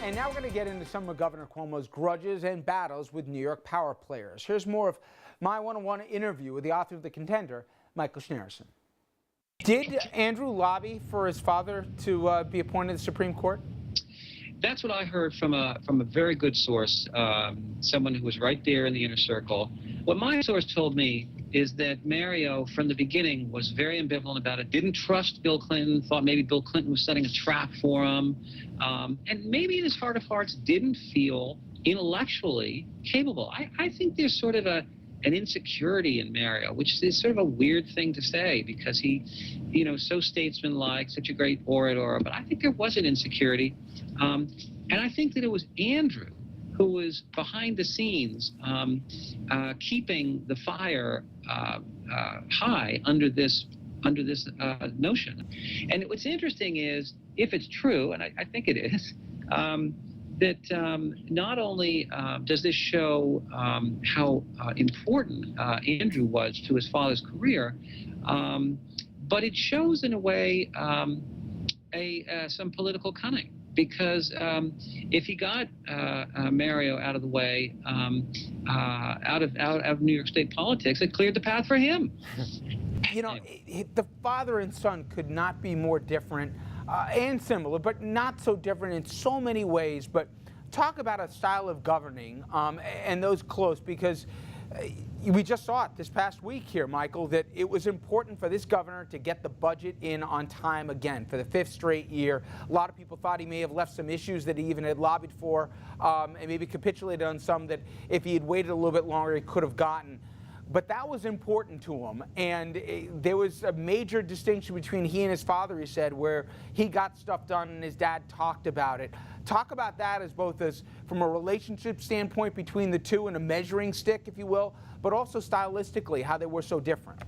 And now we're going to get into some of Governor Cuomo's grudges and battles with New York power players. Here's more of my one-on-one interview with the author of The Contender, Michael Shnayerson. Did Andrew lobby for his father to be appointed to the Supreme Court? That's what I heard from a very good source, someone who was right there in the inner circle. What my source told me is that Mario, from the beginning, was very ambivalent about it, didn't trust Bill Clinton, thought maybe Bill Clinton was setting a trap for him, and maybe in his heart of hearts didn't feel intellectually capable. I think there's sort of an insecurity in Mario, which is sort of a weird thing to say because he, so statesmanlike, such a great orator, but I think there was an insecurity. And I think that it was Andrew who was behind the scenes keeping the fire high under this notion. And what's interesting is, if it's true, and I think it is, that not only does this show how important Andrew was to his father's career, but it shows in a way some political cunning. Because if he got Mario out of the way, out of New York State politics, it cleared the path for him. The father and son could not be more different and similar, but not so different in so many ways. But talk about a style of governing and those close, because we just saw it this past week here, Michael, that it was important for this governor to get the budget in on time again for the 5th straight year. A lot of people thought he may have left some issues that he even had lobbied for and maybe capitulated on some that if he had waited a little bit longer, he could have gotten. But that was important to him, and there was a major distinction between he and his father, he said, where he got stuff done and his dad talked about it. Talk about that as both as from a relationship standpoint between the two and a measuring stick, if you will, but also stylistically, how they were so different.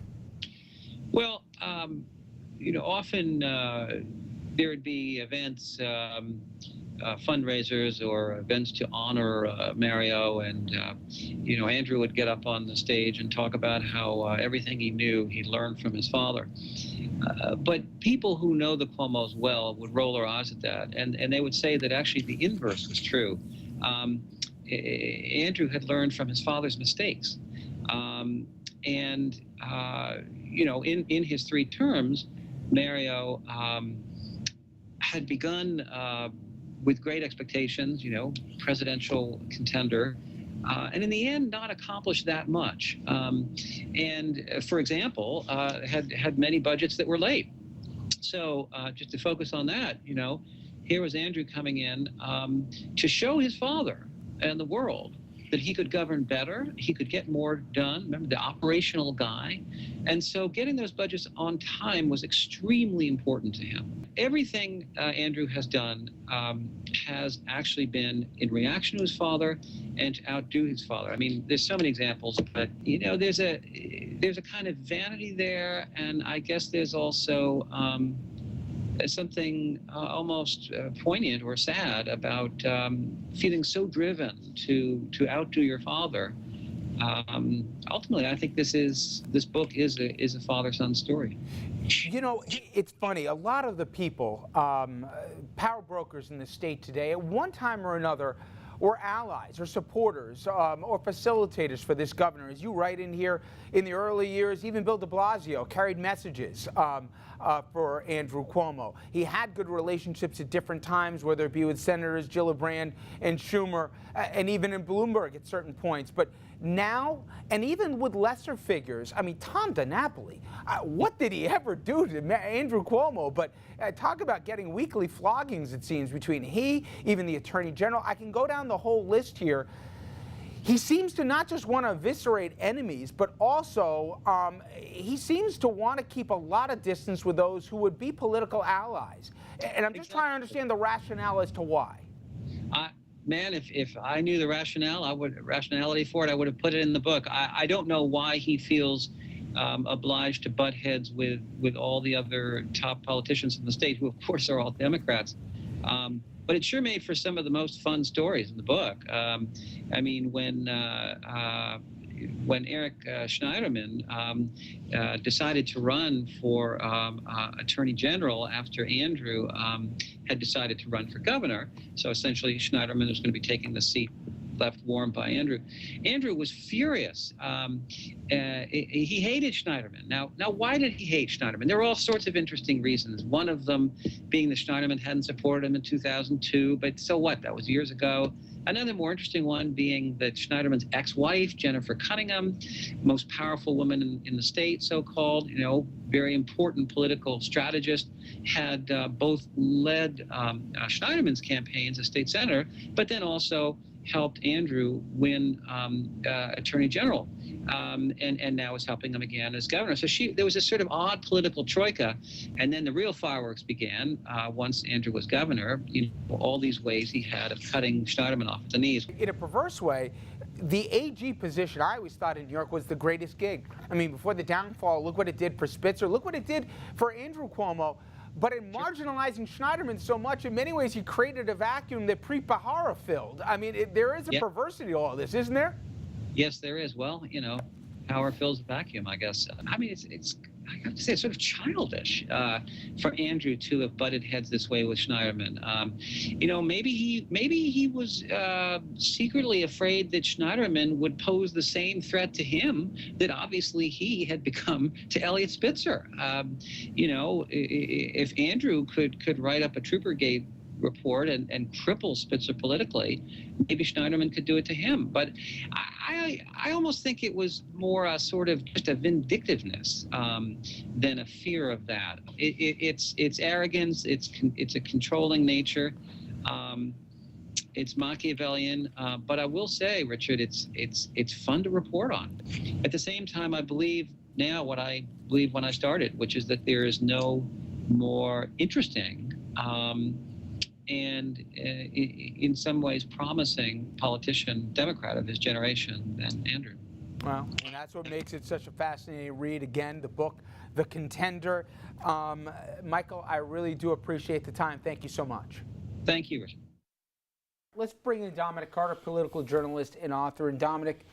Well, often there would be events, fundraisers or events to honor Mario, and Andrew would get up on the stage and talk about how everything he knew he learned from his father. But people who know the Cuomos well would roll their eyes at that, and they would say that actually the inverse was true. Andrew had learned from his father's mistakes, in his 3 terms, Mario had begun with great expectations, presidential contender, and in the end not accomplished that much. And for example, had many budgets that were late. So just to focus on that, here was Andrew coming in to show his father and the world that he could govern better, he could get more done. Remember, the operational guy. And so getting those budgets on time was extremely important to him. Everything Andrew has done has actually been in reaction to his father and to outdo his father. I mean, there's so many examples, but there's a kind of vanity there, and I guess there's also something almost poignant or sad about feeling so driven to outdo your father. Ultimately, I think this book is a father-son story. It's funny. A lot of the people, power brokers in the state today, at one time or another, were allies or supporters or facilitators for this governor. As you write in here, in the early years, even Bill de Blasio carried messages for Andrew Cuomo. He had good relationships at different times, whether it be with Senators Gillibrand and Schumer, and even in Bloomberg at certain points. But now, and even with lesser figures, I mean, Tom DiNapoli, what did he ever do to Andrew Cuomo? But talk about getting weekly floggings, it seems, between he, even the Attorney General. I can go down the whole list here. He seems to not just want to eviscerate enemies, but also he seems to want to keep a lot of distance with those who would be political allies. And I'm just trying to understand the rationale as to why. Man, if I knew the rationality for it, I would have put it in the book. I don't know why he feels obliged to butt heads with all the other top politicians in the state, who of course are all Democrats. But it sure made for some of the most fun stories in the book. I mean, when when Eric Schneiderman decided to run for Attorney General after Andrew had decided to run for governor, so essentially Schneiderman was going to be taking the seat left warm by Andrew. Andrew was furious. He hated Schneiderman. Now, why did he hate Schneiderman? There were all sorts of interesting reasons. One of them being that Schneiderman hadn't supported him in 2002, but so what? That was years ago. Another more interesting one being that Schneiderman's ex-wife, Jennifer Cunningham, most powerful woman in the state, so-called, very important political strategist, had both led Schneiderman's campaigns as state senator, but then also helped Andrew win Attorney General, and now is helping him again as governor. So there was a sort of odd political troika, and then the real fireworks began once Andrew was governor. All these ways he had of cutting Schneiderman off at the knees. In a perverse way, the AG position, I always thought in New York, was the greatest gig. I mean, before the downfall, look what it did for Spitzer, look what it did for Andrew Cuomo. But in marginalizing Schneiderman so much, in many ways, he created a vacuum that Preet Bharara filled. I mean, there is a perversity to all this, isn't there? Yes, there is. Well, power fills a vacuum, I guess. I mean, it's I have to say, it's sort of childish for Andrew to have butted heads this way with Schneiderman. Maybe he was secretly afraid that Schneiderman would pose the same threat to him that obviously he had become to Eliot Spitzer. If Andrew could write up a Troopergate report and cripple Spitzer politically, maybe Schneiderman could do it to him. But I almost think it was more a sort of just a vindictiveness than a fear of that. It's arrogance. It's a controlling nature. It's Machiavellian. But I will say, Richard, it's fun to report on. At the same time, I believe now what I believed when I started, which is that there is no more interesting and in some ways promising politician, Democrat of his generation than Andrew. Well, and that's what makes it such a fascinating read. Again, the book, The Contender. Michael, I really do appreciate the time. Thank you so much. Thank you, Richard. Let's bring in Dominic Carter, political journalist and author. And Dominic,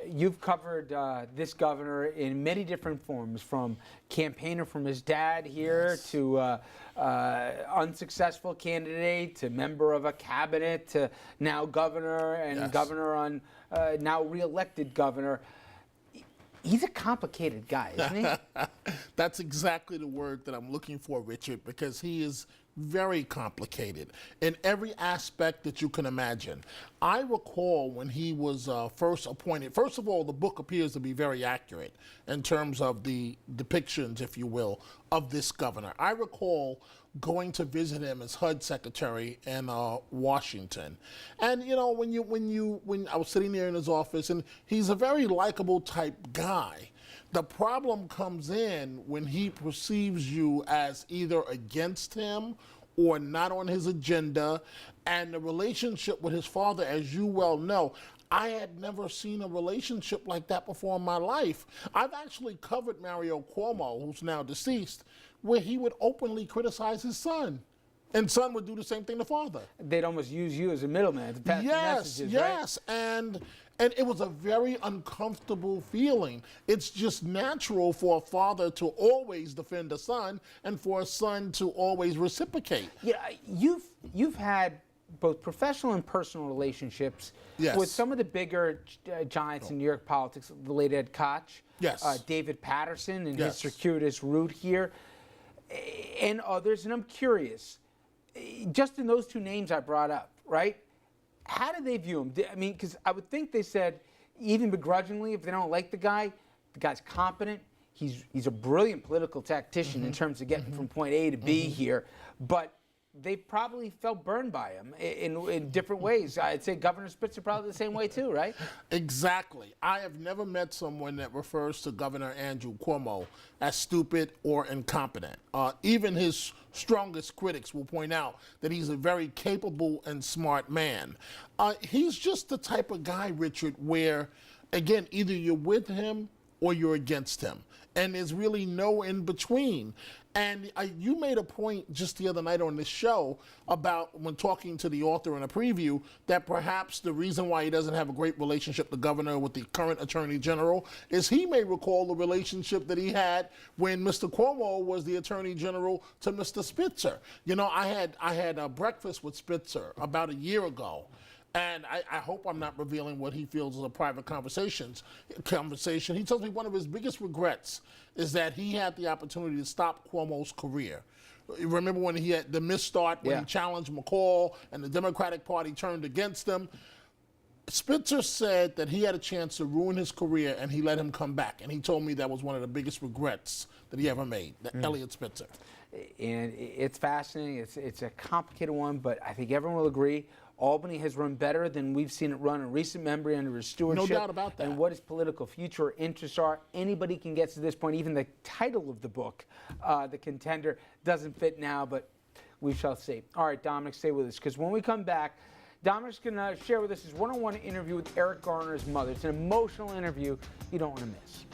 you've covered this governor in many different forms, from campaigner from his dad here to unsuccessful candidate to member of a cabinet to now governor and governor on now re-elected governor. He's a complicated guy, isn't he? That's exactly the word that I'm looking for, Richard, because he is very complicated in every aspect that you can imagine. I recall when he was first appointed. First of all, the book appears to be very accurate in terms of the depictions, if you will, of this governor. I recall going to visit him as HUD secretary in Washington, and when I was sitting there in his office, and he's a very likable type guy. The problem comes in when he perceives you as either against him or not on his agenda, and the relationship with his father, as you well know, I had never seen a relationship like that before in my life. I've actually covered Mario Cuomo, who's now deceased, where he would openly criticize his son. And son would do the same thing to father. They'd almost use you as a middleman to pass the messages, yes. right? And it was a very uncomfortable feeling. It's just natural for a father to always defend a son and for a son to always reciprocate. Yeah, you've had both professional and personal relationships with some of the bigger giants in New York politics, the late Ed Koch, David Patterson and his circuitous route here, and others. And I'm curious, just in those two names I brought up, right? How do they view him? I mean, because I would think they said, even begrudgingly, if they don't like the guy's competent. He's a brilliant political tactician in terms of getting from point A to B here, but they probably felt burned by him in different ways. I'd say Governor Spitzer probably the same way too, right? Exactly. I have never met someone that refers to Governor Andrew Cuomo as stupid or incompetent. Even his strongest critics will point out that he's a very capable and smart man. He's just the type of guy, Richard, where, again, either you're with him or you're against him. And there's really no in between. And you made a point just the other night on this show about, when talking to the author in a preview, that perhaps the reason why he doesn't have a great relationship, the governor, with the current attorney general, is he may recall the relationship that he had when Mr. Cuomo was the attorney general to Mr. Spitzer. You know, I had a breakfast with Spitzer about a year ago. And I hope I'm not revealing what he feels is a private conversation. He tells me one of his biggest regrets is that he had the opportunity to stop Cuomo's career. You remember when he had the misstart, when he challenged McCall and the Democratic Party turned against him? Spitzer said that he had a chance to ruin his career and he let him come back. And he told me that was one of the biggest regrets that he ever made, Elliot Spitzer. And it's fascinating. It's a complicated one, but I think everyone will agree Albany has run better than we've seen it run in recent memory under his stewardship. No doubt about that. And what his political future or interests are, anybody can get to this point. Even the title of the book, The Contender, doesn't fit now, but we shall see. All right, Dominic, stay with us, because when we come back, Dominic's going to share with us his one-on-one interview with Eric Garner's mother. It's an emotional interview you don't want to miss.